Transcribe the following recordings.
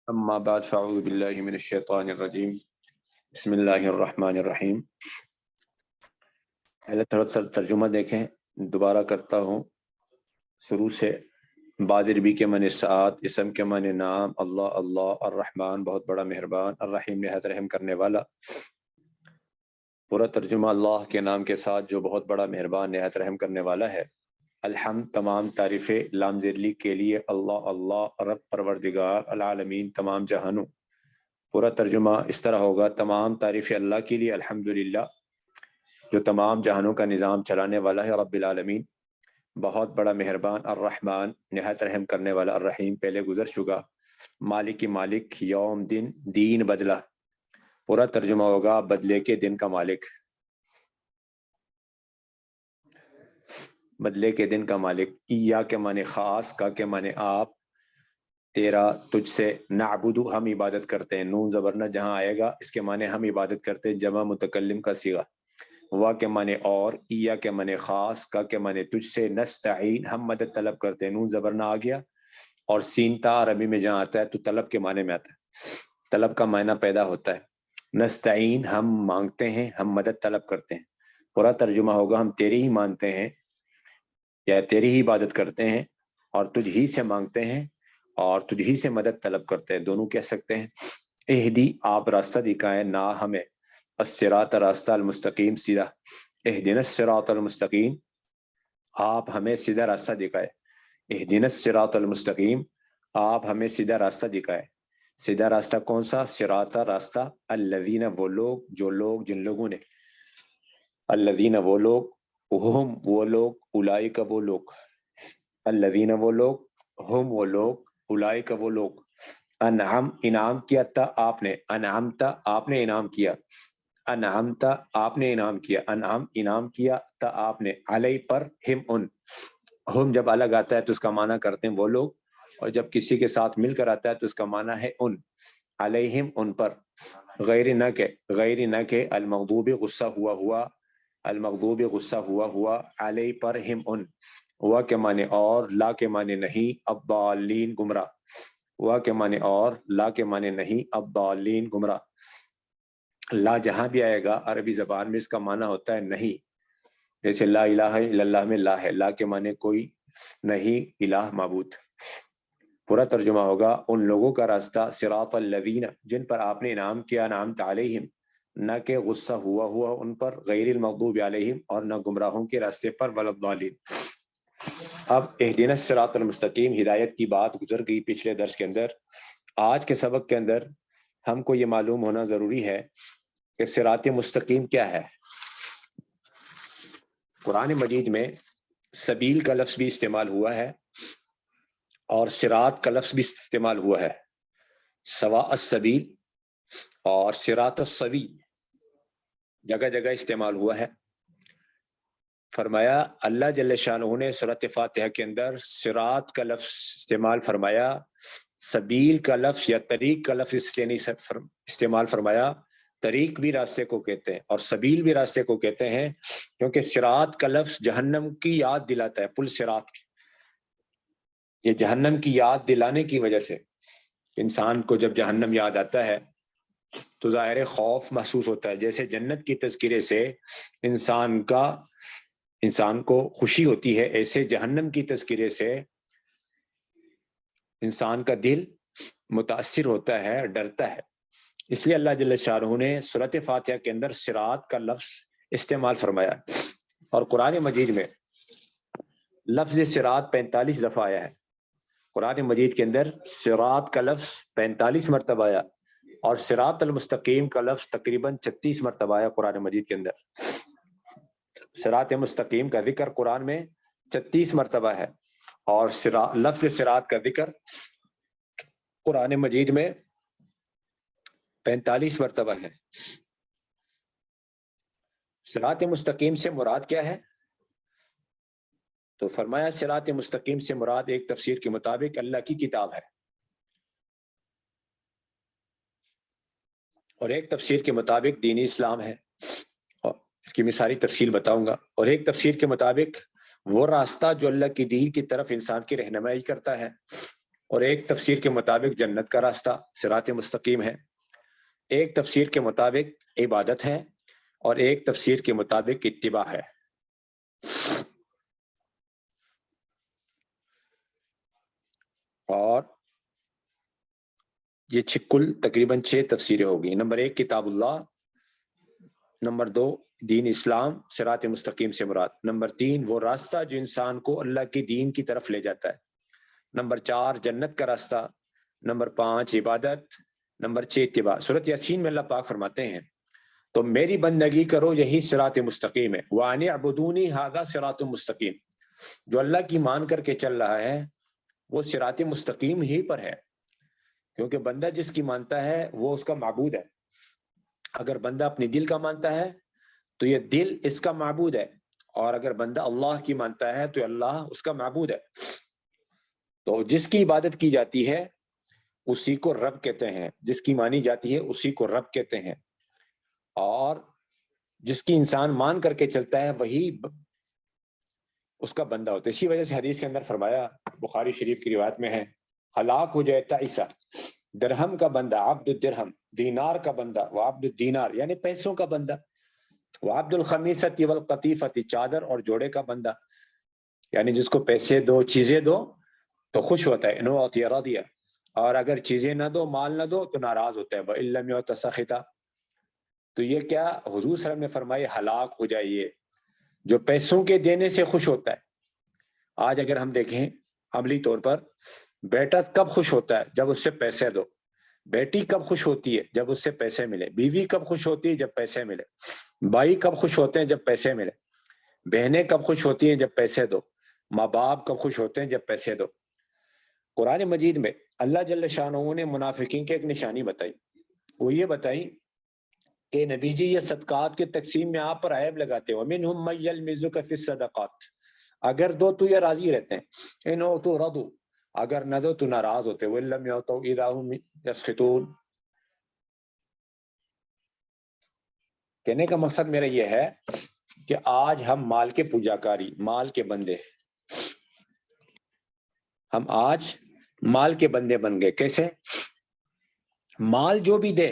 اما بعد فاعوذ باللہ من الشیطان الرجیم بسم اللہ الرحمن الرحیم۔ پہلے تھوڑا ترجمہ دیکھیں، دوبارہ کرتا ہوں شروع سے۔ بازربی کے معنی سعاد، اسم کے معنی نام، اللہ اللہ، الرحمن بہت بڑا مہربان، الرحیم نہایت رحم کرنے والا۔ پورا ترجمہ اللہ کے نام کے ساتھ جو بہت بڑا مہربان نہایت رحم کرنے والا ہے۔ الحمد تمام تعریفیں لام زیرلی کے لیے اللہ اللہ رب پروردگار العالمین تمام جہانوں۔ پورا ترجمہ اس طرح ہوگا، تمام تعریفیں اللہ کے لیے الحمدللہ جو تمام جہانوں کا نظام چلانے والا ہے، رب العالمین بہت بڑا مہربان، الرحمن نہایت رحم کرنے والا، الرحیم پہلے گزر چکا، مالک کی مالک، یوم دن دین بدلہ۔ پورا ترجمہ ہوگا بدلے کے دن کا مالک، بدلے کے دن کا مالک۔ ایا کے معنی خاص، کا کے معنی آپ، تیرا تجھ سے، نعبدو ہم عبادت کرتے ہیں، نون زبرنا جہاں آئے گا اس کے معنی ہم عبادت کرتے ہیں، جمع متکلم کا صیغہ۔ وا کے معنی اور، ایا کے معنی خاص، کا کے معنی تجھ سے، نستعین ہم مدد طلب کرتے ہیں، نون زبرنا آ گیا، اور سین تا عربی میں جہاں آتا ہے تو طلب کے معنی میں آتا ہے، طلب کا معنی پیدا ہوتا ہے۔ نستعین ہم مانگتے ہیں، ہم مدد طلب کرتے ہیں۔ پورا ترجمہ ہوگا ہم تیری ہی مانتے ہیں یا تیری ہی عبادت کرتے ہیں، اور تجھ ہی سے مانگتے ہیں اور تجھ ہی سے مدد طلب کرتے ہیں، دونوں کہہ سکتے ہیں۔ اہدی آپ راستہ دکھائیں، نا ہمیں، الصراط راستہ، المستقیم سیدھا، اہدنا الصراط المستقیم آپ ہمیں سیدھا راستہ دکھائے، اہدنا الصراط المستقیم آپ ہمیں سیدھا راستہ دکھائے۔ سیدھا راستہ کون سا؟ صراط راستہ، الذین وہ لوگ، جو لوگ جن لوگوں نے، الذین وہ لوگ، ہم وہ لوگ، اولئک وہ لوگ، الذین وہ لوگ، ہم وہ لوگ، اولئک وہ لوگ، انعم انعام کیا تھا آپ نے، انعمتا آپ نے انعام کیا، انعمتا آپ نے انعام کیا، انعم انعام کیا تھا آپ نے، علی پر، ہم ان، ہم جب الگ آتا ہے تو اس کا معنی کرتے ہیں وہ لوگ، اور جب کسی کے ساتھ مل کر آتا ہے تو اس کا معنی ہے ان، علیہم ان پر، غیر نہ کہ، غیر نہ کہ، المغضوب غصہ ہوا ہوا، المغضوب غصہ ہوا ہوا، علی پر ہم ان، وا کے معنی اور، لا کے معنی نہیں، الضالین گمراہ، وا کے معنی اور، لا کے معنی نہیں، الضالین گمراہ۔ لا جہاں بھی آئے گا عربی زبان میں اس کا معنی ہوتا ہے نہیں، جیسے لا الہ الا اللہ میں لا ہے، لا کے معنی کوئی نہیں، الہ معبود۔ پورا ترجمہ ہوگا ان لوگوں کا راستہ، صراط الذین جن پر آپ نے انعام کیا، انعمت علیہم نہ کہ غصہ ہوا ہوا ان پر، غیر المغضوب علیہم اور نہ گمراہوں کے راستے پر، ولا الضالین۔ اب اہدنا الصراط المستقیم ہدایت کی بات گزر گئی پچھلے درس کے اندر۔ آج کے سبق کے اندر ہم کو یہ معلوم ہونا ضروری ہے کہ صراط مستقیم کیا ہے۔ قرآن مجید میں سبیل کا لفظ بھی استعمال ہوا ہے اور صراط کا لفظ بھی استعمال ہوا ہے، سواء السبیل اور صراط السوی جگہ جگہ استعمال ہوا ہے۔ فرمایا اللہ جل شانہ نے سورۃ فاتحہ کے اندر صراط کا لفظ استعمال فرمایا، سبیل کا لفظ یا طریق کا لفظ اس لیے نہیں استعمال فرمایا، طریق بھی راستے کو کہتے ہیں اور سبیل بھی راستے کو کہتے ہیں، کیونکہ صراط کا لفظ جہنم کی یاد دلاتا ہے، پل صراط کی، یہ جہنم کی یاد دلانے کی وجہ سے انسان کو جب جہنم یاد آتا ہے تو ظاہر خوف محسوس ہوتا ہے، جیسے جنت کی تذکرے سے انسان کو خوشی ہوتی ہے، ایسے جہنم کی تذکرے سے انسان کا دل متاثر ہوتا ہے، ڈرتا ہے۔ اس لیے اللہ جل شانہ نے سورۃ فاتحہ کے اندر صراط کا لفظ استعمال فرمایا، اور قرآن مجید میں لفظ صراط 45 دفعہ آیا ہے۔ قرآن مجید کے اندر صراط کا لفظ 45 مرتبہ آیا، اور صراط المستقیم کا لفظ تقریباً 36 مرتبہ آیا قرآن مجید کے اندر۔ صراط مستقیم کا ذکر قرآن میں 36 مرتبہ ہے، اور لفظ صراط کا ذکر قرآن مجید میں 45 مرتبہ ہے۔ صراط مستقیم سے مراد کیا ہے؟ تو فرمایا صراط مستقیم سے مراد ایک تفسیر کے مطابق اللہ کی کتاب ہے، اور ایک تفسیر کے مطابق دین اسلام ہے، اور اس کی مثالی تفصیل بتاؤں گا، اور ایک تفسیر کے مطابق وہ راستہ جو اللہ کی دین کی طرف انسان کی رہنمائی کرتا ہے، اور ایک تفسیر کے مطابق جنت کا راستہ صراط مستقیم ہے، ایک تفسیر کے مطابق عبادت ہے، اور ایک تفسیر کے مطابق اتباع ہے۔ اور یہ کل تقریباً 6 تفسیریں ہوگی۔ نمبر 1 کتاب اللہ، نمبر 2 دین اسلام صراط مستقیم سے مراد، نمبر 3 وہ راستہ جو انسان کو اللہ کے دین کی طرف لے جاتا ہے، نمبر 4 جنت کا راستہ، نمبر 5 عبادت، نمبر 6 اتباع۔ سورۃ یاسین میں اللہ پاک فرماتے ہیں تو میری بندگی کرو، یہی صراط مستقیم ہے، وَأَنِ اعْبُدُونِي هَذَا صراط مستقیم۔ جو اللہ کی مان کر کے چل رہا ہے وہ صراط مستقیم ہی پر ہے، کیونکہ بندہ جس کی مانتا ہے وہ اس کا معبود ہے۔ اگر بندہ اپنی دل کا مانتا ہے تو یہ دل اس کا معبود ہے، اور اگر بندہ اللہ کی مانتا ہے تو اللہ اس کا معبود ہے۔ تو جس کی عبادت کی جاتی ہے اسی کو رب کہتے ہیں، جس کی مانی جاتی ہے اسی کو رب کہتے ہیں، اور جس کی انسان مان کر کے چلتا ہے وہی اس کا بندہ ہوتا ہے۔ اسی وجہ سے حدیث کے اندر فرمایا، بخاری شریف کی روایت میں ہے، ہلاک ہو جائے تعیسہ، درہم کا بندہ عبد الدرہم، دینار کا بندہ وہ عبد الدینار یعنی پیسوں کا بندہ، وہ عبد الخمیسۃ والقطیفۃ چادر اور جوڑے کا بندہ، یعنی جس کو پیسے دو چیزیں دو تو خوش ہوتا ہے، انو اعطی رضی، اور اگر چیزیں نہ دو مال نہ دو تو ناراض ہوتا ہے، وَإِن لَّمْ يُعْطَ سَخِطَ۔ تو یہ کیا حضور صلی اللہ علیہ وسلم نے فرمایا ہلاک ہو جائیے جو پیسوں کے دینے سے خوش ہوتا ہے۔ آج اگر ہم دیکھیں عملی طور پر، بیٹا کب خوش ہوتا ہے؟ جب اس سے پیسے دو، بیٹی کب خوش ہوتی ہے؟ جب اس سے پیسے ملے، بیوی کب خوش ہوتی ہے؟ جب پیسے ملے، بھائی کب خوش ہوتے ہیں؟ جب پیسے ملے، بہنیں کب خوش ہوتی ہیں؟ جب پیسے دو، ماں باپ کب خوش ہوتے ہیں؟ جب پیسے دو۔ قرآن مجید میں اللہ جل شانہ نے منافقین کی ایک نشانی بتائی، وہ یہ بتائی کہ نبی جی یہ صدقات کے تقسیم میں آپ پر عیب لگاتے ہو، وَمِنْهُمْ مَن يَلْمِزُكَ فِي الصَّدَقَاتِ، اگر دو تو یہ راضی رہتے ہیں، اِنْ أُعْطُوا رَضُوا، اگر نہ دو تو ناراض ہوتے، وَإِن لَّمْ يُعْطَوْا إِذَا هُمْ يَسْخِطُونَ۔ کہنے کا مقصد میرا یہ ہے کہ آج ہم مال کے پوجا کاری، مال کے بندے، ہم آج مال کے بندے بن گئے۔ کیسے؟ مال جو بھی دے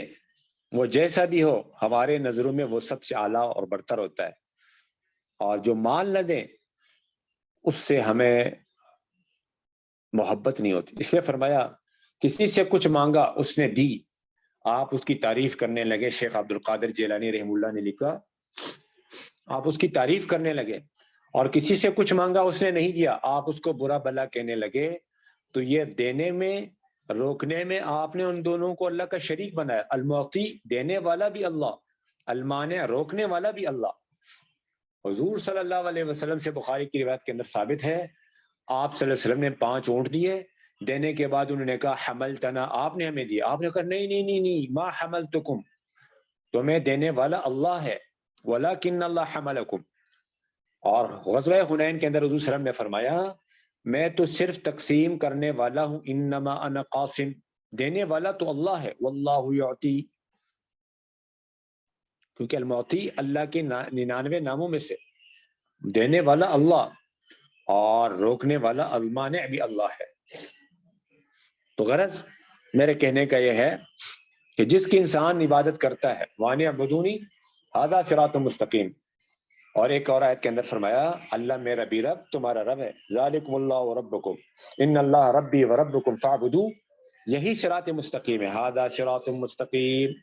وہ جیسا بھی ہو ہمارے نظروں میں وہ سب سے اعلیٰ اور برتر ہوتا ہے، اور جو مال نہ دیں اس سے ہمیں محبت نہیں ہوتی۔ اس لیے فرمایا کسی سے کچھ مانگا اس نے دی، آپ اس کی تعریف کرنے لگے۔ شیخ عبد القادر جیلانی رحمہ اللہ نے لکھا، آپ اس کی تعریف کرنے لگے، اور کسی سے کچھ مانگا اس نے نہیں دیا، آپ اس کو برا بھلا کہنے لگے، تو یہ دینے میں روکنے میں آپ نے ان دونوں کو اللہ کا شریک بنایا۔ المعطی دینے والا بھی اللہ، المانع روکنے والا بھی اللہ۔ حضور صلی اللہ علیہ وسلم سے بخاری کی روایت کے اندر ثابت ہے، آپ صلی اللہ علیہ وسلم نے 5 اونٹ دیے، دینے کے بعد انہوں نے کہا حملتنا، آپ نے ہمیں دیا، آپ نے کہا نہیں نہیں نہیں نہیں، ما حملتکم، تمہیں دینے والا اللہ ہے، ولکن اللہ حملکم۔ اور غزوہ حنین کے اندر حضور صلی اللہ علیہ وسلم نے فرمایا میں تو صرف تقسیم کرنے والا ہوں، انما انا قاسم، دینے والا تو اللہ ہے، واللہ یعطی، کیونکہ المعطی اللہ کے 99 ناموں میں سے، دینے والا اللہ اور روکنے والا المانع بھی اللہ ہے۔ تو غرض میرے کہنے کا یہ ہے کہ جس کی انسان عبادت کرتا ہے، وَأَنِ اعْبُدُونِي هَذَا صِرَاطٌ مُسْتَقِيمٌ، اور ایک اور آیت کے اندر فرمایا اللہ میرا بھی رب تمہارا رب ہے، ذالکم اللہ ربکم ان اللہ ربی و ربکم فاعبدوہ، یہی صراط مستقیم ہے، ھذا صراط مستقیم۔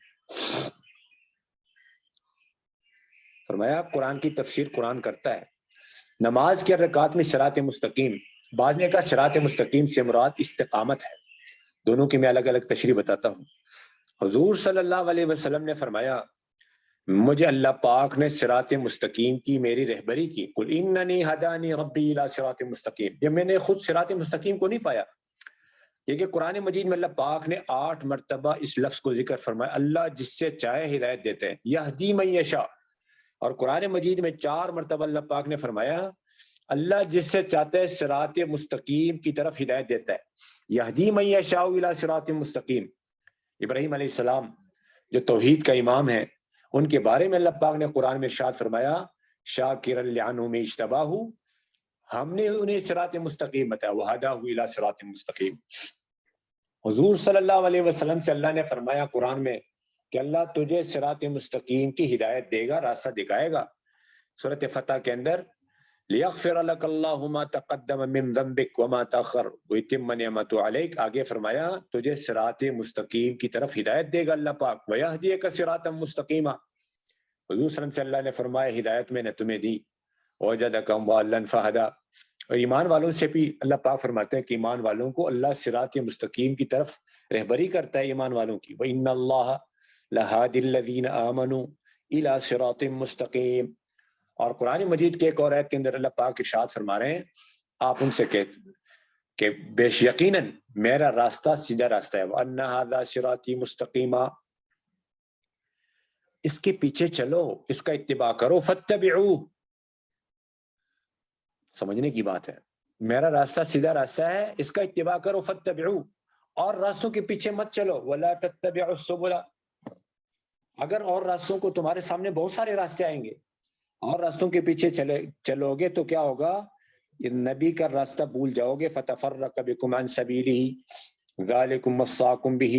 فرمایا قرآن کی تفسیر قرآن کرتا ہے، نماز کے رکعات میں صراط مستقیم، بعض نے کہا صراط مستقیم سے مراد استقامت ہے، دونوں کی میں الگ الگ تشریح بتاتا ہوں۔ حضور صلی اللہ علیہ وسلم نے فرمایا مجھے اللہ پاک نے صراط مستقیم کی میری رہبری کی، قل اننی ہدانی ربی الی صراط مستقیم، یہ میں نے خود صراط مستقیم کو نہیں پایا، یہ کہ قرآن مجید میں اللہ پاک نے 8 مرتبہ اس لفظ کو ذکر فرمایا، اللہ جس سے چاہے ہدایت دیتے ہیں، یہدی من یشاء، اور قرآن مجید میں 4 مرتبہ اللہ پاک نے فرمایا اللہ جس سے چاہتے ہے صراط مستقیم کی طرف ہدایت دیتا ہے، یہدی من یشاء الی صراط مستقیم۔ ابراہیم علیہ السلام جو توحید کا امام ہے، ان کے بارے میں اللہ پاک نے قرآن میں ارشاد فرمایا شاکرا لانعمہ اجتباہ، ہم نے انہیں صراط مستقیم بتایا، وہداہ الی صراط مستقیم۔ حضور صلی اللہ علیہ وسلم سے اللہ نے فرمایا قرآن میں کہ اللہ تجھے صراط مستقیم کی ہدایت دے گا، راستہ دکھائے گا۔ سورۃ فتح کے اندر لیغفر لک اللہ ما تقدم من ذنبک وما تاخر ویتم نعمتہ علیک، آگے فرمایا تجھے صراط مستقیم کی طرف ہدایت دے گا اللہ پاک، ویہدیک صراطا مستقیما۔ حضور صلی اللہ علیہ وسلم سے اللہ نے فرمایا ہدایت میں نے تمہیں دی، وجدک ضالا فہدی، اور ایمان والوں سے بھی اللہ پاک فرماتے ہیں کہ ایمان والوں کو اللہ صراط مستقیم کی طرف رہبری کرتا ہے ایمان والوں کی، وَإِنَّ اللَّهَ لَهَادِ الَّذِينَ آمَنُوا إِلَى صِرَاطٍ مُسْتَقِيمٍ۔ اور قرآن مجید کے ایک اور آیت کے اندر اللہ پاک ارشاد فرما رہے ہیں آپ ان سے کہتے کہ بے یقیناً میرا راستہ سیدھا راستہ ہے، وَأَنَّ هَذَا صِرَاطِي مُسْتَقِيمًا، اس کے پیچھے چلو، اس کا اتباع کرو، فَاتَّبِعُوهُ، سمجھنے کی بات ہے، میرا راستہ سیدھا راستہ ہے، اس کا اتباع کرو، فَاتَّبِعُوهُ، اور راستوں کے پیچھے مت چلو، وَلَا تَتَّبِعُوا السُّبُلَ، اگر اور راستوں کو تمہارے سامنے بہت سارے راستے آئیں گے اور راستوں کے پیچھے چلو گے تو کیا ہوگا، نبی کا راستہ بھول جاؤ گے، فَتَفَرَّقَ بِكُمْ عَنْ سَبِيلِهِ ذَلِكُمْ وَصَّاكُمْ بِهِ،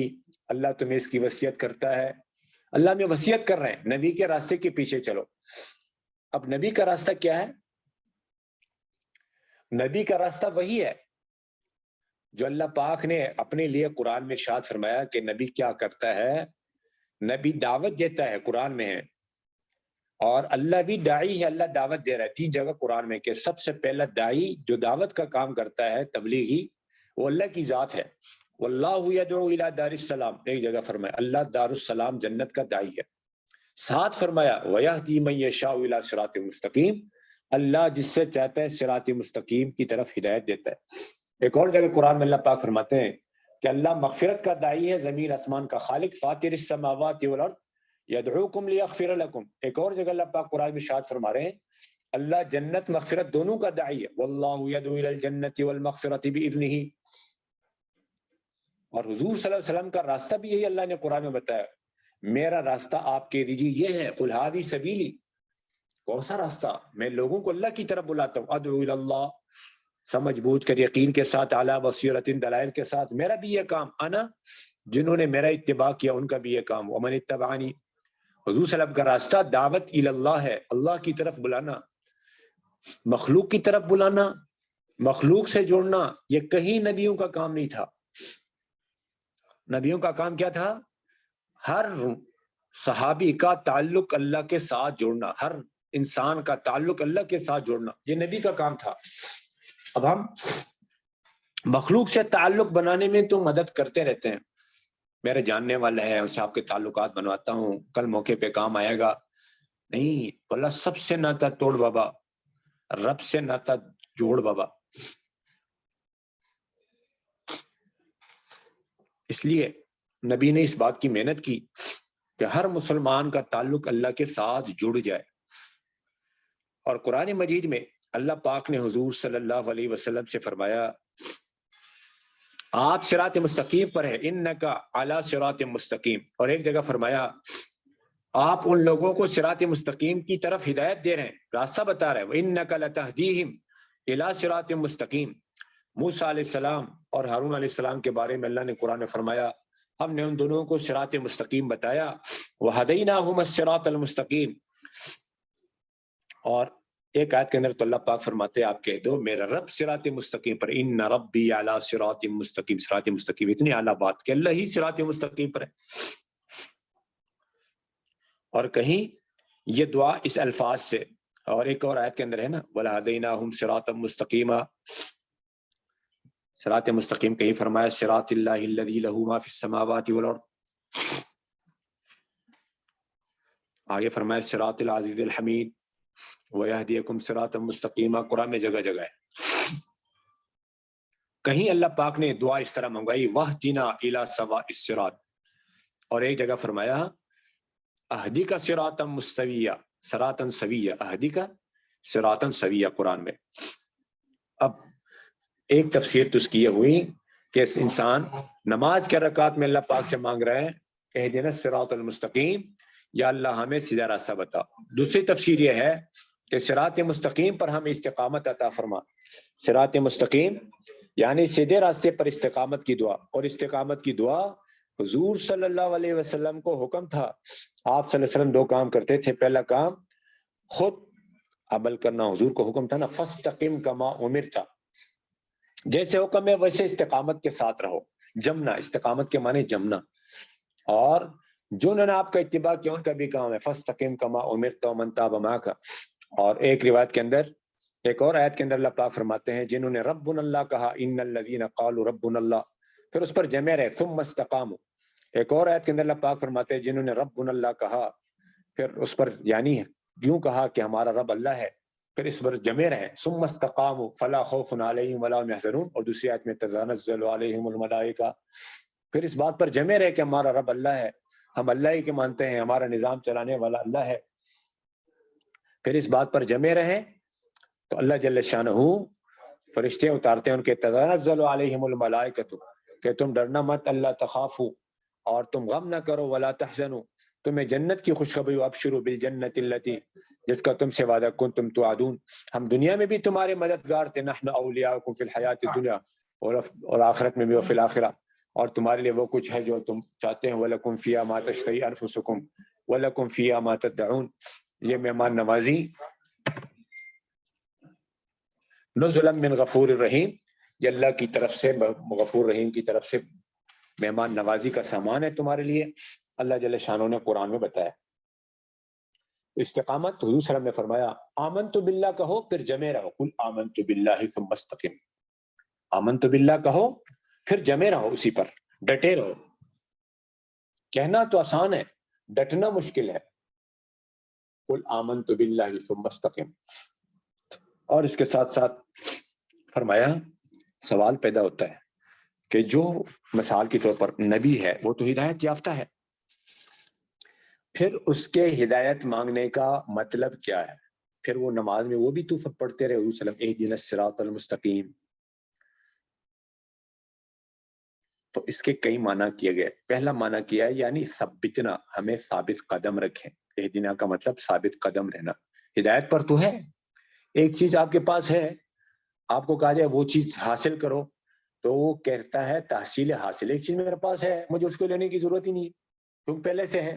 اللہ تمہیں اس کی وصیت کرتا ہے، اللہ میں وصیت کر رہے ہیں نبی کے راستے کے پیچھے چلو۔ اب نبی کا راستہ کیا ہے؟ نبی کا راستہ وہی ہے جو اللہ پاک نے اپنے لیے قرآن میں ارشاد فرمایا کہ نبی کیا کرتا ہے، نبی دعوت دیتا ہے، قرآن میں ہے، اور اللہ بھی داعی ہے، اللہ دعوت دے رہا ہے، 3 جگہ قرآن میں کہ سب سے پہلا داعی جو دعوت کا کام کرتا ہے تبلیغی، وہ اللہ کی ذات ہے، واللہ یدعو الی دار السلام، ایک جگہ فرمایا اللہ دار السلام جنت کا داعی ہے، ساتھ فرمایا ویہدی من یشاء الی صراط مستقیم، اللہ جس سے چاہتا ہے صراط مستقیم کی طرف ہدایت دیتا ہے۔ ایک اور جگہ قرآن میں اللہ پاک فرماتے ہیں کہ اللہ مغفرت کا داعی ہے، زمین آسمان کا خالق، فاطر السماوات والارض یدعوکم لیغفر لکم، ایک اور جگہ اللہ پاک قرآن میں ارشاد فرما رہے ہیں اللہ جنت مغفرت دونوں کا داعی ہے، واللہ یدعو الی الجنت والمغفرۃ باذنہ، اور حضور صلی اللہ علیہ وسلم کا راستہ بھی یہی اللہ نے قرآن میں بتایا، میرا راستہ آپ کہہ دیجیے یہ ہے، قل ھذی سبیلی، کون سا راستہ؟ میں لوگوں کو اللہ کی طرف بلاتا ہوں، ادعو الی اللہ، سمجھ بوجھ کر یقین کے ساتھ، اعلی بصیرت، دلائل کے ساتھ، میرا بھی یہ کام، انا، جنہوں نے میرا اتباع کیا ان کا بھی یہ کام، ومن اتبعنی، حضور صلی اللہ علیہ وسلم کا راستہ دعوت الی اللہ ہے، اللہ کی طرف بلانا، مخلوق کی طرف بلانا، مخلوق سے جوڑنا، یہ کہیں نبیوں کا کام نہیں تھا۔ نبیوں کا کام کیا تھا؟ ہر صحابی کا تعلق اللہ کے ساتھ جوڑنا، ہر انسان کا تعلق اللہ کے ساتھ جوڑنا، یہ نبی کا کام تھا۔ اب ہم مخلوق سے تعلق بنانے میں تو مدد کرتے رہتے ہیں، میرے جاننے والا ہے اس سے آپ کے تعلقات بنواتا ہوں، کل موقع پہ کام آئے گا، نہیں، اللہ سب سے ناتا توڑ بابا، رب سے ناتا جوڑ بابا۔ اس لیے نبی نے اس بات کی محنت کی کہ ہر مسلمان کا تعلق اللہ کے ساتھ جڑ جائے، اور قرآن مجید میں اللہ پاک نے حضور صلی اللہ علیہ وسلم سے فرمایا آپ صراط مستقیم پر ہے، انکا علی صراط مستقیم، اور ایک جگہ فرمایا آپ ان لوگوں کو صراط مستقیم کی طرف ہدایت دے رہے ہیں، راستہ بتا رہے ہیں، وَإِنَّكَ لَتَهْدِيهِمْ إِلَى صِرَاطٍ مُسْتَقِيمٍ۔ موسیٰ علیہ السلام اور ہارون علیہ السلام کے بارے میں اللہ نے قرآن میں فرمایا ہم نے ان دونوں کو صراط مستقیم بتایا، وَهَدَيْنَاهُمَ الصِّرَاطَ الْمُسْتَقِيمَ، اور ایک آیت کے اندر تو اللہ پاک فرماتے ہیں آپ کہہ دو میرا رب صراط مستقیم پر، ان ربی علی صراط مستقیم، صراط مستقیم اتنی اعلیٰ بات کہ اللہ ہی صراط مستقیم پر ہے۔ اور کہیں یہ دعا اس الفاظ سے، اور ایک اور آیت کے اندر ہے نا وَلَهَدَيْنَاهُمْ صِرَاطًا مُسْتَقِيمًا، صراط مستقیم کہیں فرمایا صراط اللہ الذی لہ ما فی السماوات والارض، آگے فرمایا صراط العزیز الحمید وَيَهْدِيَكُمْ صِرَاطًا مُسْتَقِيمًا، قرآن میں جگہ جگہ ہے۔ کہیں اللہ پاک نے دعا اس طرح منگوائی وَاهْدِنَا إِلَى سَوَاءِ الصِّرَاط، اور ایک جگہ فرمایا اہدیکا صراطا مستویہ، صراطا سویہ، اہدیکا صراطا سویہ قرآن میں۔ اب ایک تفسیر تو اس کی یہ ہوئی کہ انسان نماز کے رکعات میں اللہ پاک سے مانگ رہے ہیں اہدنا الصراط المستقیم، یا اللہ ہمیں سیدھا راستہ بتا۔ دوسری تفسیر یہ ہے کہ صراط مستقیم پر ہمیں استقامت عطا فرما، صراط مستقیم یعنی سیدھے راستے پر استقامت کی دعا. اور استقامت کی دعا حضور صلی اللہ علیہ وسلم کو حکم تھا. آپ صلی اللہ علیہ وسلم دو کام کرتے تھے. پہلا کام خود عمل کرنا، حضور کو حکم تھا نا فاستقم کما امرت، جیسے حکم ہے ویسے استقامت کے ساتھ رہو. جمنا، استقامت کے معنی جمنا. اور جو انہوں نے آپ کا اتباع کیا ان کا بھی کام ہے فاستقم کما امرت ومن تاب معک. اور ایک روایت کے اندر، ایک اور آیت کے اندر اللہ پاک فرماتے ہیں جنہوں نے ربنا اللہ کہا ان الذین قالوا ربنا اللہ، پھر اس پر جمع رہے ثم استقاموا. ایک اور آیت کے اندر اللہ پاک فرماتے ہیں جنہوں نے ربنا اللہ کہا، پھر اس پر یعنی یوں کہا کہ ہمارا رب اللہ ہے، پھر اس پر جمع رہے ثم استقاموا فلا خوف علیہم ولا هم يحزنون. اور دوسری آیت میں تتنزل علیہم الملائکہ، پھر اس بات پر جمع رہے کہ ہمارا رب اللہ ہے، ہم اللہ ہی کے مانتے ہیں، ہمارا نظام چلانے والا اللہ ہے. پھر اس بات پر جمع رہے تو اللہ جل شانہ فرشتے اتارتے ہیں ان کے تتنزل علیہم الملائکہ کہ تم ڈرنا مت، اللہ تخافوا، اور تم غم نہ کرو، ولا تحزنوا، تمہیں جنت کی خوشخبری، ابشروا بالجنت التی، جس کا تم سے وعدہ کنتم توعدون، ہم دنیا میں بھی تمہارے مددگار تھے، نحن اولیاؤکم فی الحیات الدنیا، اور آخرت میں بھی، وفی الآخرہ، اور تمہارے لیے وہ کچھ ہے جو تم چاہتے ہیں، وَلَكُمْ فِيهَا مَا تَشْتَهِي أَنفُسُكُمْ وَلَكُمْ فِيهَا مَا تَدَّعُونَ. یہ مہمان نوازی نزلا من غفور الرحیم، یہ اللہ کی طرف سے، غفور رحیم کی طرف سے مہمان نوازی کا سامان ہے تمہارے لیے. اللہ جل شانہ نے قرآن میں بتایا. استقامت حضور صلی اللہ علیہ وسلم نے فرمایا آمنت باللہ کہو پھر جمع رہو، قل آمنت باللہ ثم استقم. آمنت باللہ کہو پھر جمع رہو، اسی پر ڈٹے رہو. کہنا تو آسان ہے، ڈٹنا مشکل ہے. قل آمنت باللہ ثم استقم. اور اس کے ساتھ ساتھ فرمایا سوال پیدا ہوتا ہے کہ جو مثال کے طور پر نبی ہے وہ تو ہدایت یافتہ ہے، پھر اس کے ہدایت مانگنے کا مطلب کیا ہے؟ پھر وہ نماز میں وہ بھی تو پڑھتے رہے حضور صلی اللہ علیہ وسلم اہدنا الصراط المستقیم. تو اس کے کئی معنی کیے گئے. پہلا معنی کیا ہے یعنی ثبتنا، ہمیں ثابت قدم رکھیں. اہدنا کا مطلب ثابت قدم رہنا. ہدایت پر تو ہے، ایک چیز آپ کے پاس ہے، آپ کو کہا جائے وہ چیز حاصل کرو تو وہ کہتا ہے تحصیل حاصل. ایک چیز میرے پاس ہے، مجھے اس کو لینے کی ضرورت ہی نہیں، کیونکہ پہلے سے ہے.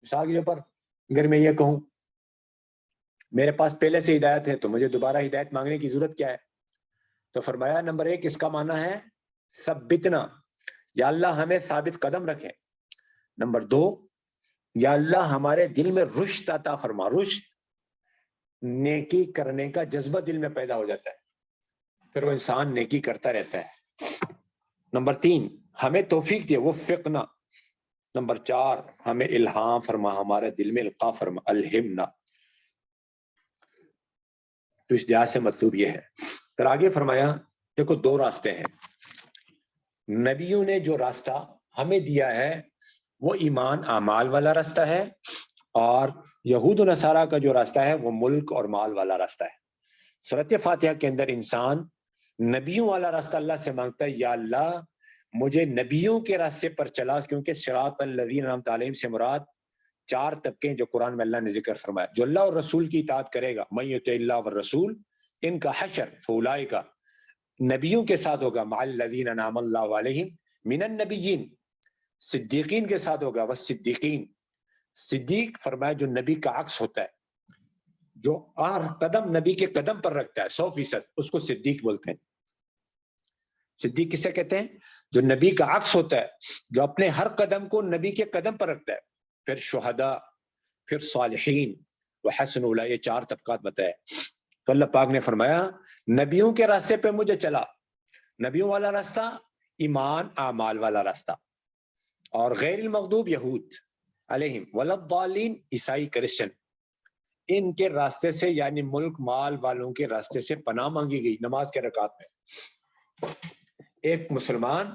مثال کے اوپر اگر میں یہ کہوں میرے پاس پہلے سے ہدایت ہے تو مجھے دوبارہ ہدایت مانگنے کی ضرورت کیا ہے؟ تو فرمایا نمبر ایک اس کا معنی ہے ثبتنا، یا اللہ ہمیں ثابت قدم رکھیں. نمبر دو، یا اللہ ہمارے دل میں رشد عطا فرما. رشد نیکی کرنے کا جذبہ دل میں پیدا ہو جاتا ہے، پھر وہ انسان نیکی کرتا رہتا ہے. نمبر تین، ہمیں توفیق دے، وفقنا. نمبر چار، ہمیں الہام فرما، ہمارے دل میں القاء فرما، الہمنا. تو اس لحاظ سے مطلوب یہ ہے. پھر آگے فرمایا دیکھو دو راستے ہیں. نبیوں نے جو راستہ ہمیں دیا ہے وہ ایمان اعمال والا راستہ ہے، اور یہود و نصارہ کا جو راستہ ہے وہ ملک اور مال والا راستہ ہے. سورۃ فاتحہ کے اندر انسان نبیوں والا راستہ اللہ سے مانگتا ہے، یا اللہ مجھے نبیوں کے راستے پر چلا، کیونکہ صراط الذین انعمت علیہم سے مراد چار طبقے جو قرآن میں اللہ نے ذکر فرمایا. جو اللہ اور رسول کی اطاعت کرے گا، من یطع اللہ والرسول، ان کا حشر فاولئک، نبیوں کے ساتھ ہوگا، مع الذین انعم اللہ علیہم من النبیین، صدیقین کے ساتھ ہوگا، والصدیقین. صدیق فرمایا جو نبی کا عکس ہوتا ہے، جو ہر قدم نبی کے قدم پر رکھتا ہے 100%، اس کو صدیق بولتے ہیں. صدیق کسے کہتے ہیں؟ جو نبی کا عکس ہوتا ہے، جو اپنے ہر قدم کو نبی کے قدم پر رکھتا ہے. پھر شہداء، پھر صالحین، وحسن اولئک، یہ چار طبقات بتائے. تو اللہ پاک نے فرمایا نبیوں کے راستے پہ مجھے چلا. نبیوں والا راستہ ایمان اعمال والا راستہ، اور غیر المغضوب یہود علیہم ولا الضالین عیسائی کرسچن، ان کے راستے سے یعنی ملک مال والوں کے راستے سے پناہ مانگی گئی نماز کے رکعات میں. ایک مسلمان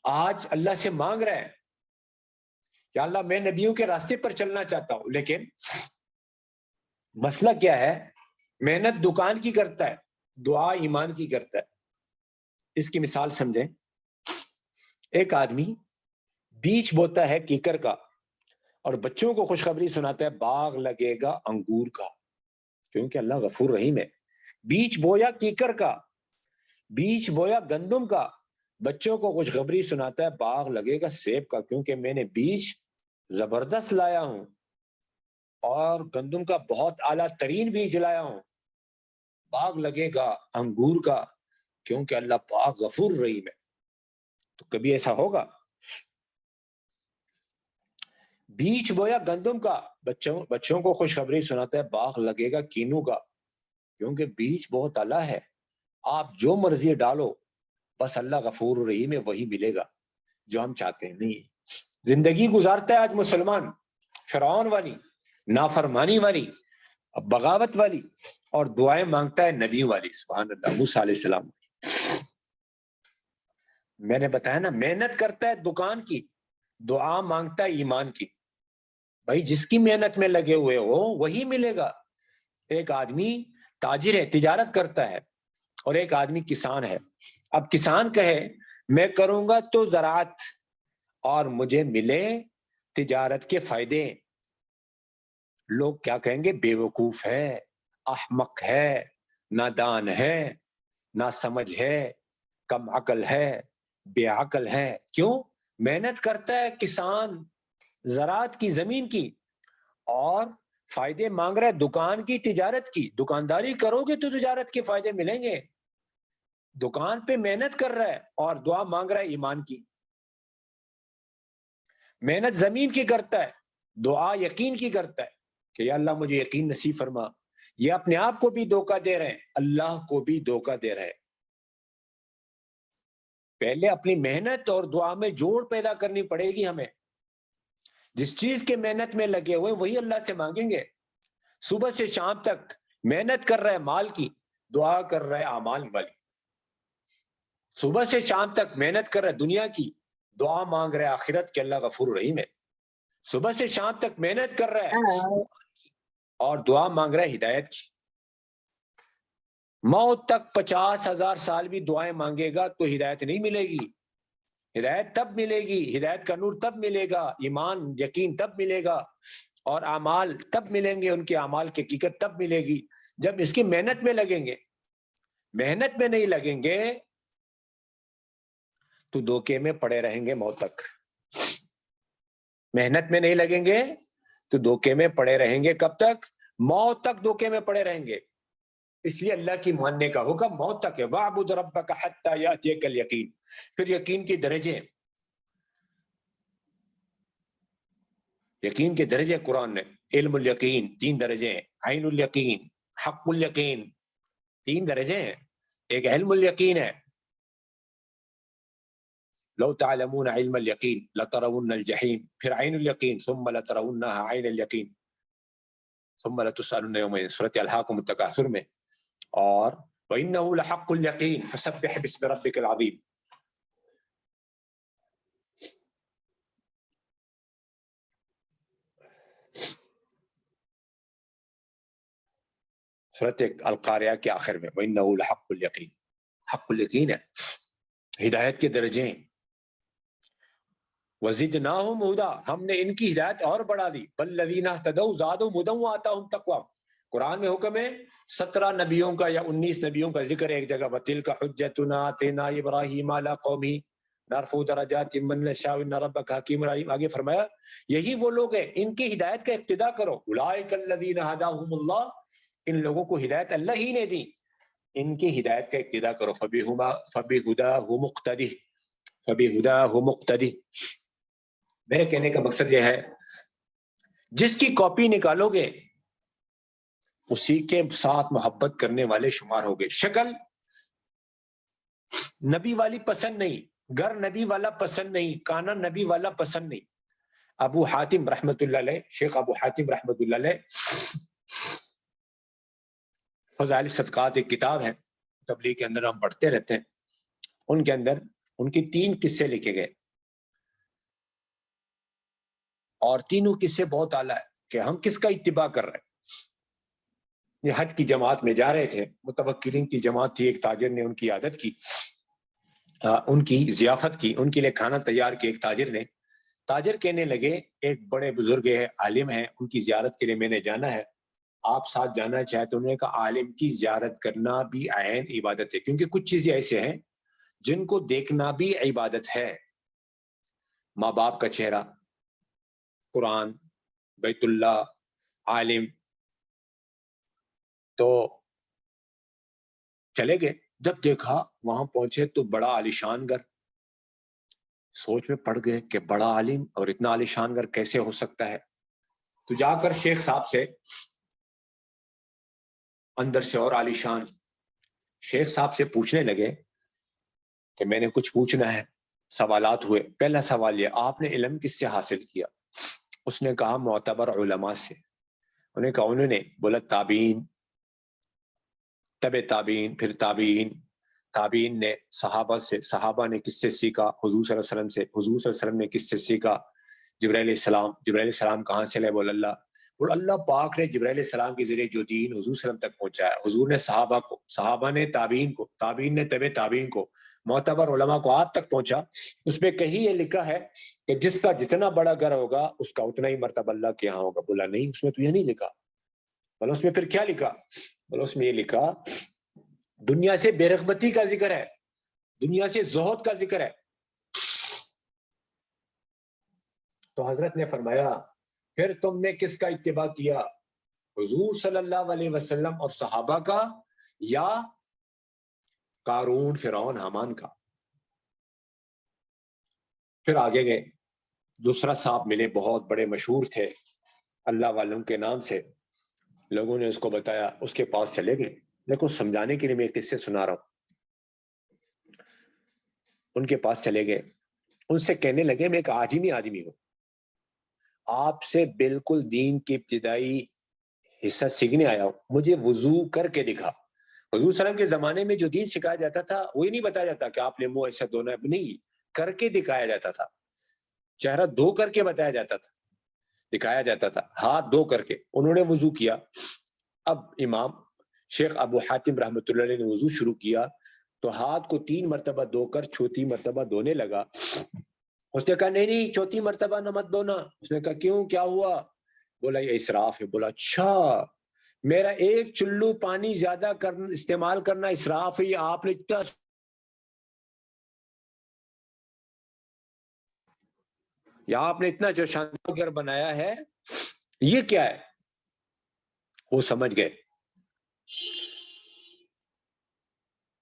آج اللہ سے مانگ رہا ہے کہ اللہ میں نبیوں کے راستے پر چلنا چاہتا ہوں، لیکن مسئلہ کیا ہے؟ محنت دکان کی کرتا ہے، دعا ایمان کی کرتا ہے. اس کی مثال سمجھیں. ایک آدمی بیج بوتا ہے کیکر کا اور بچوں کو خوشخبری سناتا ہے باغ لگے گا انگور کا، کیونکہ اللہ غفور رحیم ہے. بیج بویا کیکر کا، بیج بویا گندم کا، بچوں کو خوشخبری سناتا ہے باغ لگے گا سیب کا، کیونکہ میں نے بیج زبردست لایا ہوں اور گندم کا بہت اعلیٰ ترین بیج لایا ہوں، باغ لگے گا انگور کا، کیونکہ اللہ پاک غفور رحیم ہے۔ تو کبھی ایسا ہوگا؟ بیج بویا گندم کا، بچوں کو خوشخبری سناتا ہے باغ لگے گا کینو کا، کیونکہ بیج بہت اعلیٰ ہے، آپ جو مرضی ڈالو بس اللہ غفور رحیم ہے، وہی ملے گا جو ہم چاہتے ہیں۔ نہیں، زندگی گزارتا ہے آج مسلمان فرعون والی، نافرمانی والی، بغاوت والی، اور دعائیں مانگتا ہے نبی والی، سبحان اللہ، موسیٰ علیہ السلام۔ میں نے بتایا نا، محنت کرتا ہے دکان کی، دعا مانگتا ہے ایمان کی۔ بھائی جس کی محنت میں لگے ہوئے ہو وہی ملے گا۔ ایک آدمی تاجر ہے، تجارت کرتا ہے، اور ایک آدمی کسان ہے۔ اب کسان کہے میں کروں گا تو زراعت اور مجھے ملے تجارت کے فائدے، لوگ کیا کہیں گے؟ بے وقوف ہے، احمق ہے، نادان ہے، نا سمجھ ہے، کم عقل ہے، بے عقل ہے۔ کیوں؟ محنت کرتا ہے کسان زراعت کی، زمین کی، اور فائدے مانگ رہا ہے دکان کی، تجارت کی۔ دکانداری کرو گے تو تجارت کے فائدے ملیں گے، دکان پہ محنت کر رہا ہے اور دعا مانگ رہا ہے ایمان کی۔ محنت زمین کی کرتا ہے، دعا یقین کی کرتا ہے کہ یا اللہ مجھے یقین نصیب فرما۔ یہ اپنے آپ کو بھی دھوکہ دے رہے ہیں، اللہ کو بھی دھوکہ دے رہے ہیں۔ پہلے اپنی محنت اور دعا میں جوڑ پیدا کرنی پڑے گی ہمیں۔ جس چیز کے محنت میں لگے ہوئے وہی اللہ سے مانگیں گے۔ صبح سے شام تک محنت کر رہے مال کی، دعا کر رہے اعمال والی۔ صبح سے شام تک محنت کر رہے دنیا کی، دعا مانگ رہے آخرت کے، اللہ غفور رحیم ہے۔ صبح سے شام تک محنت کر رہے اور دعا مانگ رہے ہدایت کی۔ موت تک 50,000 سال بھی دعائیں مانگے گا تو ہدایت نہیں ملے گی۔ ہدایت تب ملے گی، ہدایت کا نور تب ملے گا، ایمان یقین تب ملے گا، اور اعمال تب ملیں گے، ان کے اعمال کی حقیقت تب ملے گی جب اس کی محنت میں لگیں گے۔ محنت میں نہیں لگیں گے تو دھوکے میں پڑے رہیں گے موت تک۔ محنت میں نہیں لگیں گے تو دھوکے میں پڑے رہیں گے۔ کب تک؟ موت تک دھوکے میں پڑے رہیں گے۔ اس لیے اللہ کی ماننے کا حکم موت تک ہے، وَاعْبُدْ رَبَّكَ حَتَّى يَأْتِيَكَ الْيَقِينُ۔ پھر یقین کی درجے، یقین کے درجے قرآن نے، علم الیقین 3 درجے ہیں، عین الیقین، حق الیقین، 3 درجے ہیں۔ ایک علم الیقین ہے، لو تعلمون علم الیقین لترون الجحیم، پھر عین الیقین، ثم لترونها عین الیقین ثم لتسألن یومئذ، سورۃ الہاکم التکاثر میں۔ اور وَإِنَّهُ لَحَقُّ الْيَقِينِ فَسَبِّحْ بِاسْمِ رَبِّكَ الْعَظِيمِ۔ سورۃ القاریہ کے آخر میں وَإِنَّهُ لَحَقُّ الْيَقِينِ، حق الیقین ہے، ہدایت کے درجے ہیں۔ وَزِدْنَاهُمْ هُدًى، ہم نے ان کی ہدایت اور بڑھا دی۔ بَلَّذِينَ اهْتَدَوْا زَادُهُمْ هُدًى وَآتَاهُمْ تَقْوَاهُمْ۔ قرآن میں حکم ہے 17 نبیوں کا یا 19 نبیوں کا ذکر ہے ایک جگہ، وَتِلْكَ حُجَّتُنَا آتَيْنَا إِبْرَاهِيمَ عَلَىٰ قَوْمِهِ نَرْفَعُ دَرَجَاتٍ مَن نَّشَاءُ إِنَّ رَبَّكَ حَكِيمٌ عَلِيمٌ۔ آگے فرمایا یہی وہ لوگ ہیں، ان کی ہدایت کا اقتداء کرو۔ أُولَٰئِكَ الَّذِينَ هَدَاهُمُ اللَّهُ، ان لوگوں کو ہدایت اللہ ہی نے دی، ان کی ہدایت کا اقتداء کرو۔ فَبِهُدَاهُ مُقْتَدِهْ، فَبِهُدَاهُ مُقْتَدِهْ۔ میرے کہنے کا مقصد یہ ہے، جس کی کاپی نکالو گے اسی کے ساتھ محبت کرنے والے شمار ہو گئے۔ شکل نبی والی پسند نہیں، گھر نبی والا پسند نہیں، کانا نبی والا پسند نہیں۔ ابو حاتم رحمت اللہ علیہ، شیخ ابو حاتم رحمت اللہ علیہ، فضائل صدقات ایک کتاب ہے، تبلیغ کے اندر ہم پڑھتے رہتے ہیں، ان کے اندر ان کی 3 قصے لکھے گئے، اور تینوں قصے بہت اعلیٰ ہے کہ ہم کس کا اتباع کر رہے ہیں۔ یہ حج کی جماعت میں جا رہے تھے، متوکلین کی جماعت تھی، ایک تاجر نے ان کی عادت کی، ان کی ضیافت کی، ان کے لیے کھانا تیار کیا۔ ایک تاجر نے، تاجر کہنے لگے ایک بڑے بزرگ ہے، عالم ہیں، ان کی زیارت کے لیے میں نے جانا ہے، آپ ساتھ جانا چاہے تو انہوں نے کہا عالم کی زیارت کرنا بھی عین عبادت ہے، کیونکہ کچھ چیزیں ایسے ہیں جن کو دیکھنا بھی عبادت ہے، ماں باپ کا چہرہ، قرآن، بیت اللہ، عالم۔ تو چلے گئے، جب دیکھا وہاں پہنچے تو بڑا عالیشان گھر، سوچ میں پڑ گئے کہ بڑا عالم اور اتنا عالیشان گھر کیسے ہو سکتا ہے۔ تو جا کر شیخ صاحب سے اندر سے اور عالیشان شیخ صاحب سے پوچھنے لگے کہ میں نے کچھ پوچھنا ہے۔ سوالات ہوئے، پہلا سوال یہ آپ نے علم کس سے حاصل کیا؟ اس نے کہا معتبر علماء سے۔ انہیں کہا انہوں نے؟ بولا تابعین، تبع تابعین، پھر تابعین، تابعین نے صحابہ سے، صحابہ نے کس سے سیکھا؟ حضور صلی اللہ علیہ وسلم سے، حضور صلی اللہ علیہ وسلم نے کس سے سیکھا؟ جبرائیل علیہ السلام۔ جبرائیل علیہ السلام کہاں سے لے؟ بول اللہ۔ بول اللہ پاک نے جبرائیل علیہ السلام کے ذریعے جو دین حضور صلی اللہ علیہ وسلم تک پہنچایا، حضور نے صحابہ کو، صحابہ نے تابعین کو، تابعین نے تبع تابعین کو، معتبر علماء کو آپ تک پہنچا۔ اس میں کہیں یہ لکھا ہے کہ جس کا جتنا بڑا گھر ہوگا اس کا اتنا ہی مرتبہ اللہ کے یہاں ہوگا؟ بولا نہیں، اس میں تو یہ نہیں لکھا۔ بولا اس میں پھر کیا لکھا؟ بولا اس میں یہ لکھا دنیا سے بے رغبتی کا ذکر ہے، دنیا سے زہد کا ذکر ہے۔ تو حضرت نے فرمایا پھر تم نے کس کا اتباع کیا؟ حضور صلی اللہ علیہ وسلم اور صحابہ کا، یا قارون، فرعون، حامان کا؟ پھر آگے گئے، دوسرا صاحب ملے، بہت بڑے مشہور تھے اللہ والوں کے نام سے، لوگوں نے اس کو بتایا، اس کے پاس چلے گئے۔ دیکھو سمجھانے کے لیے میں کس سے سنا رہا ہوں۔ ان کے پاس چلے گئے، ان سے کہنے لگے میں ایک عاجمی آدمی ہوں، آپ سے بالکل دین کی ابتدائی حصہ سیکھنے آیا ہوں، مجھے وضو کر کے دکھا۔ حضور صلی اللہ علیہ وسلم کے زمانے میں جو دین سکھایا جاتا تھا وہی نہیں بتایا جاتا کہ آپ نے منہ ایسا دھونا ہے، نہیں، کر کے دکھایا جاتا تھا، چہرہ دھو کر کے بتایا جاتا تھا، دکھایا جاتا تھا، ہاتھ دھو کر کے۔ انہوں نے وضو کیا۔ اب امام شیخ ابو حاتم رحمۃ اللہ علیہ نے وضو شروع کیا تو ہاتھ کو 3 مرتبہ دھو کر چوتھی مرتبہ دھونے لگا۔ اس نے کہا نہیں نہیں، چوتھی مرتبہ نہ مت دھونا۔ اس نے کہا کیوں، کیا ہوا؟ بولا یہ اسراف ہے۔ بولا اچھا، میرا ایک چلو پانی زیادہ استعمال کرنا اسراف ہے، یہ آپ نے اتنا یا آپ نے اتنا جو شاندار گھر بنایا ہے یہ کیا ہے؟ وہ سمجھ گئے۔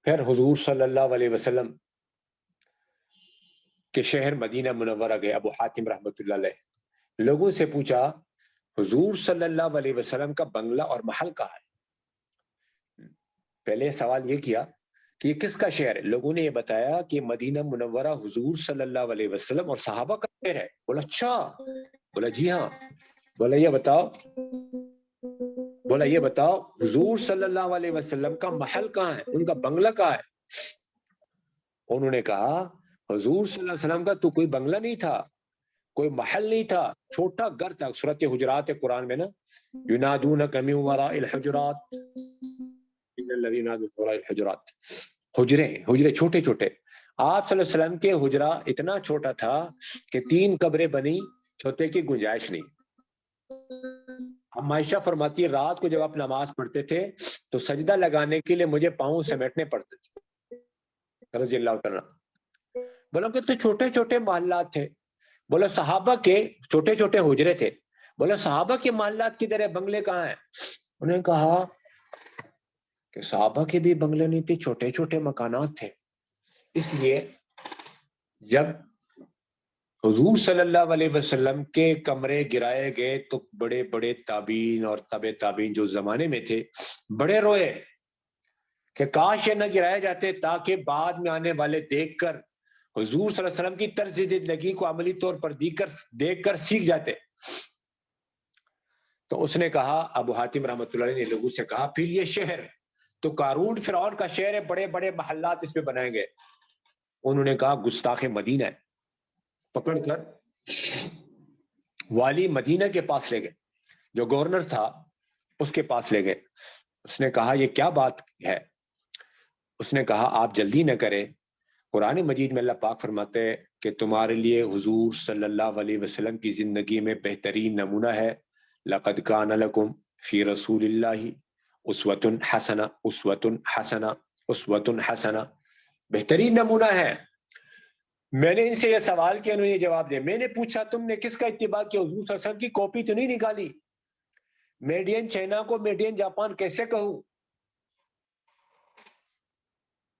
پھر حضور صلی اللہ علیہ وسلم کے شہر مدینہ منورہ گئے ابو حاتم رحمۃ اللہ علیہ، لوگوں سے پوچھا حضور صلی اللہ علیہ وسلم کا بنگلہ اور محل کہاں ہے؟ پہلے سوال یہ کیا کہ یہ کس کا شہر ہے؟ لوگوں نے یہ بتایا کہ مدینہ منورہ حضور صلی اللہ علیہ وسلم اور صحابہ کا شہر ہے۔ بولا اچھا؟ بولا جی ہاں۔ بولا یہ بتاؤ حضور صلی اللہ علیہ وسلم کا محل کہاں ہے، ان کا بنگلہ کہاں ہے؟ انہوں نے کہا حضور صلی اللہ علیہ وسلم کا تو کوئی بنگلہ نہیں تھا، کوئی محل نہیں تھا، چھوٹا گھر تھا۔ سورۃ حجرات قرآن میں نا، ینادونک من وراء الحجرات ان الذین ینادون من وراء الحجرات، حجرے چھوٹے چھوٹے۔ آپ صلی اللہ علیہ وسلم کے حجرہ اتنا چھوٹا تھا کہ 3 قبریں بنی، چھوٹے کی گنجائش نہیں۔ ہم عائشہ فرماتی ہے رات کو جب آپ نماز پڑھتے تھے تو سجدہ لگانے کے لیے مجھے پاؤں سمیٹنے پڑتے تھے، رضی اللہ تعالیٰ۔ بولا کہ تو چھوٹے چھوٹے محلات تھے۔ بولا صحابہ کے چھوٹے چھوٹے حجرے تھے۔ بولا صحابہ کے محلات کدھر ہے، بنگلے کہاں ہیں؟ انہوں نے کہا کہ صحابہ کے بھی بنگلے نہیں تھے، چھوٹے چھوٹے مکانات تھے۔ اس لیے جب حضور صلی اللہ علیہ وسلم کے کمرے گرائے گئے تو بڑے بڑے تابعین اور تبع تابعین جو زمانے میں تھے بڑے روئے کہ کاش یہ نہ گرائے جاتے تاکہ بعد میں آنے والے دیکھ کر حضور صلی اللہ علیہ وسلم کی طرز زندگی کو عملی طور پر دیکھ کر سیکھ جاتے۔ تو اس نے کہا، ابو حاتم رحمۃ اللہ علیہ نے لوگوں سے کہا پھر یہ شہر تو قارون فرعون کا شہر ہے، بڑے بڑے محلات اس پہ بنائیں گے۔ انہوں نے کہا گستاخ مدینہ ہے۔ پکڑ کر والی مدینہ کے پاس لے گئے، جو گورنر تھا اس کے پاس لے گئے۔ اس نے کہا یہ کیا بات ہے؟ اس نے کہا آپ جلدی نہ کریں، قرآن مجید میں اللہ پاک فرماتے ہیں کہ تمہارے لیے حضور صلی اللہ علیہ وسلم کی زندگی میں بہترین نمونہ ہے، لقد کان لکم فی رسول اللہ اسوۃ حسنہ، اسوۃ حسنہ، اسوۃ حسنہ، بہترین نمونہ ہے۔ میں نے ان سے یہ سوال کیا، انہوں نے جواب دیا۔ میں نے پوچھا تم نے کس کا اتباع کیا؟ حضور صلی اللہ علیہ وسلم کی کاپی تو نہیں نکالی؟ میڈ ان چائنا کو میڈ ان جاپان کیسے کہوں؟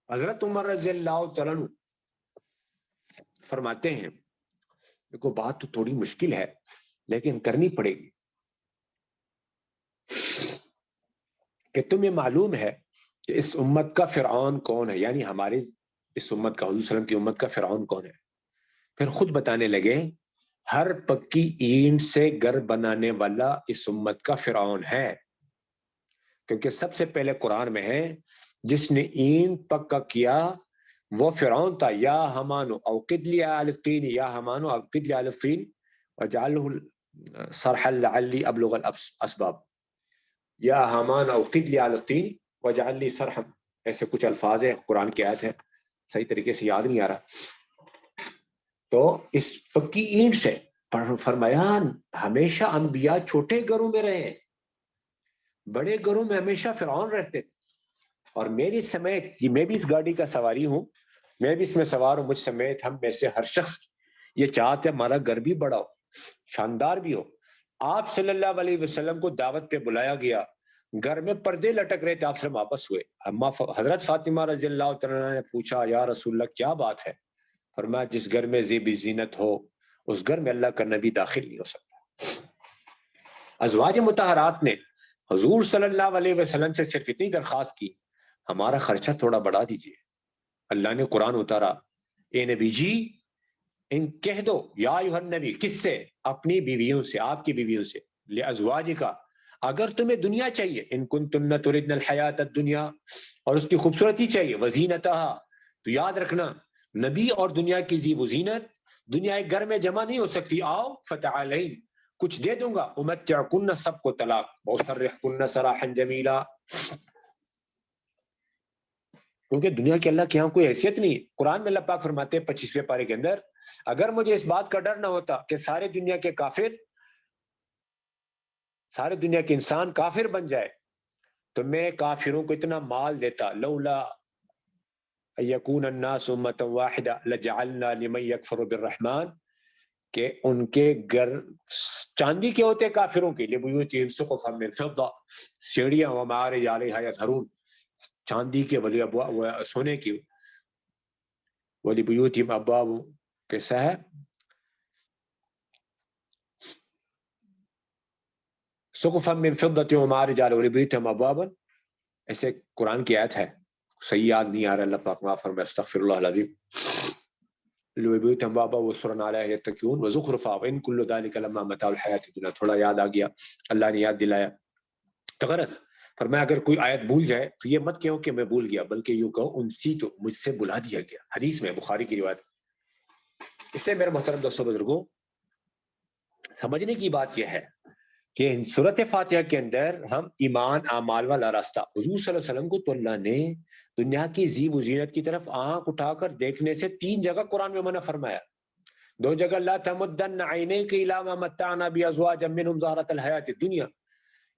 حضرت عمر رضی اللہ تعالیٰ عنہ فرماتے ہیں، دیکھو بات تو تھوڑی مشکل ہے لیکن کرنی پڑے گی، کہ تمہیں معلوم ہے کہ اس امت کا فرعون کون ہے، یعنی ہماری اس امت کا، حضور صلی اللہ علیہ وسلم کی امت کا فرعون کون ہے؟ پھر خود بتانے لگے، ہر پکی اینٹ سے گھر بنانے والا اس امت کا فرعون ہے، کیونکہ سب سے پہلے قرآن میں ہے جس نے اینٹ پکا کیا وہ فرعون تھا۔ یا حمانو اوقد لی آل الطین، یا حمانو اوقد لی آل الطین وجعلہ صرحا لعلی ابلغ الاسباب، یا حمان اوقد لی آل الطین وجعل لی صرحا، ایسے کچھ الفاظ ہیں، قرآن کی آیت ہے، صحیح طریقے سے یاد نہیں آ رہا۔ تو اس پکی اینٹ سے فرمایا ہمیشہ انبیاء چھوٹے گھروں میں رہے، بڑے گھروں میں ہمیشہ فرعون رہتے، اور میری سمیت، میں بھی اس گاڑی کا سواری ہوں، میں بھی اس میں سوار ہوں، مجھ سمیت ہم میں سے ہر شخص یہ چاہتے ہمارا گھر بھی بڑا ہو، شاندار بھی ہو۔ آپ صلی اللہ علیہ وسلم کو دعوت پہ بلایا گیا، گھر میں پردے لٹک رہے تھے، آپ سے واپس ہوئے، حضرت فاطمہ رضی اللہ تعالیٰ نے پوچھا یا رسول اللہ کیا بات ہے؟ فرمایا جس گھر میں زیب زینت ہو اس گھر میں اللہ کا نبی داخل نہیں ہو سکتا۔ ازواج مطہرات نے حضور صلی اللہ علیہ وسلم سے صرف اتنی درخواست کی، ہمارا خرچہ تھوڑا بڑھا دیجئے۔ اللہ نے قرآن اتارا، اے نبی جی ان کہہ دو، یا ایھا النبی، کس سے؟ اپنی بیویوں سے، آپ کی بیویوں سے، لازواجکا، اگر تمہیں دنیا چاہیے، ان کنتن تردن الحیات الدنیا، اور اس کی خوبصورتی چاہیے، وزینتہا، تو یاد رکھنا نبی اور دنیا کی زیب و زینت دنیا ایک گھر میں جمع نہیں ہو سکتی۔ آؤ فتعالین، کچھ دے دوں گا، امتعکن، سب کو طلاق، واسرحکن سراحا جمیلا، کیونکہ دنیا کے اللہ کے یہاں کوئی حیثیت نہیں ہے۔ قرآن میں اللہ پاک فرماتے ہیں 25ویں پارے کے اندر، اگر مجھے اس بات کا ڈر نہ ہوتا کہ سارے دنیا کے کافر، سارے دنیا کے انسان کافر بن جائے تو میں کافروں کو اتنا مال دیتا، لولا یکون الناس امۃ واحدہ لجعلنا لمن یکفر بالرحمن، کہ ان کے گھر چاندی کے ہوتے کافروں کے، لبیوتہم سقفا من فضہ، سیڑھیاں ومعارج علیہا یظہرون، چاندی کے ولی سونے کی، ولبیوتہم ابواب، کیسا ہے؟ سقفا من فضة ومعارج علیہا ولبیوتہم ابواب، ایسے قرآن کی آیت ہے، صحیح یاد نہیں آ رہا، اللہ پاک معاف فرمائے، استغفر اللہ العظیم، لبیوتہم ابوابا وسرا علیہا یتکئون وزخرفا وان کل ذلک لما متاع الحیاۃ الدنیا، تھوڑا یاد آ گیا، اللہ نے یاد دلایا۔ تو غرض فرمایا اگر کوئی آیت بھول جائے تو یہ مت کہو کہ میں بھول گیا، بلکہ یوں کہو انسی تو، مجھ سے بلا دیا گیا، حدیث میں، بخاری کی روایت۔ اس لیے میرے محترم دوستوں بزرگوں، سمجھنے کی بات یہ ہے کہ سورۃ فاتحہ کے اندر ہم ایمان اعمال والا راستہ، حضور صلی اللہ علیہ وسلم کو تو اللہ نے دنیا کی زیب و زینت کی طرف آنکھ اٹھا کر دیکھنے سے 3 جگہ قرآن میں منع فرمایا، 2 جگہ لا تمدن عینیک الی ما متعنا بازواج منهم زہرۃ الحیاۃ الدنیا،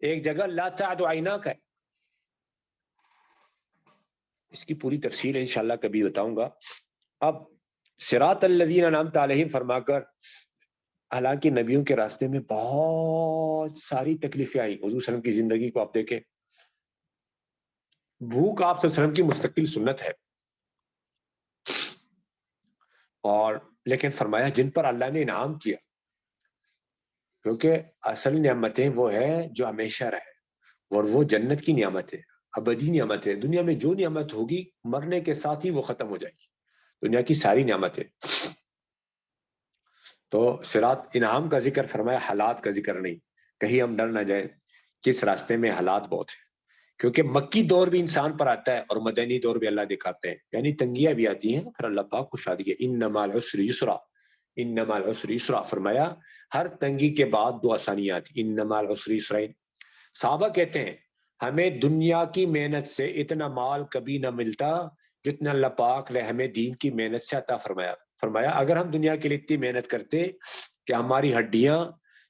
ایک جگہ لا تعد عیناک ہے۔ اس کی پوری تفصیل انشاءاللہ کبھی بتاؤں گا۔ اب صراط الذین انعمت علیہم فرما کر، حالانکہ نبیوں کے راستے میں بہت ساری تکلیفیں آئی، حضور صلی اللہ علیہ وسلم کی زندگی کو آپ دیکھیں، بھوک آپ صلی اللہ علیہ وسلم کی مستقل سنت ہے، اور لیکن فرمایا جن پر اللہ نے انعام کیا، کیونکہ اصل نعمتیں وہ ہے جو ہمیشہ رہے، اور وہ جنت کی نعمت ہے، ابدی نعمت ہے۔ دنیا میں جو نعمت ہوگی مرنے کے ساتھ ہی وہ ختم ہو جائے گی، دنیا کی ساری نعمتیں۔ تو صراط انعام کا ذکر فرمایا، حالات کا ذکر نہیں، کہیں ہم ڈر نہ جائیں کہ اس راستے میں حالات بہت ہیں، کیونکہ مکی دور بھی انسان پر آتا ہے اور مدنی دور بھی اللہ دکھاتے ہیں، یعنی تنگیاں بھی آتی ہیں، پھر اللہ پاک کشادگی ہے، ان مع العسر یسرا، ان مع العسر یسرا، فرمایا ہر تنگی کے بعد 2 آسانیاں آتی، ان مع العسر یسرا۔ صحابہ کہتے ہیں ہمیں دنیا کی محنت سے اتنا مال کبھی نہ ملتا جتنا اللہ پاک نے ہمیں دین کی محنت سے عطا فرمایا۔ فرمایا اگر ہم دنیا کے لیے اتنی محنت کرتے کہ ہماری ہڈیاں